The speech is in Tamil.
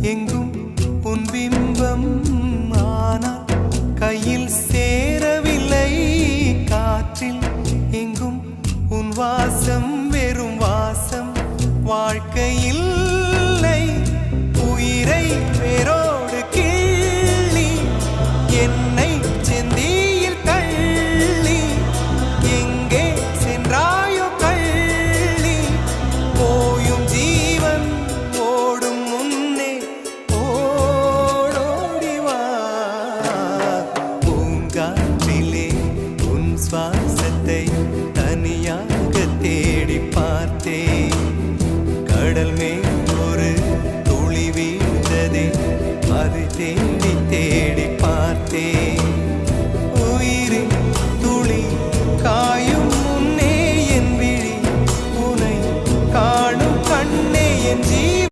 எங்கும் உன் பிம்பம், ஆனால் கையில் சேரவில்லை. காற்றில் எங்கும் உன் வாசம், வெறும் வாசம் வாழ்க்கையில். உயிரை வேரோடு கிள்ளி என்னை செந்தியில் தள்ளி எங்கே சென்றாயோ கள்ளி. போயும் ஜீவன் ஓடும் முன்னே ஓடோடிவா. பூங்காற்றிலே உன் சுவாசத்தை தனியாக தேடி பார்த்தேன். கடல் மேல் ஒரு துளி வீழ்ந்ததே, அது தேடி தேடி பார்த்தேன்.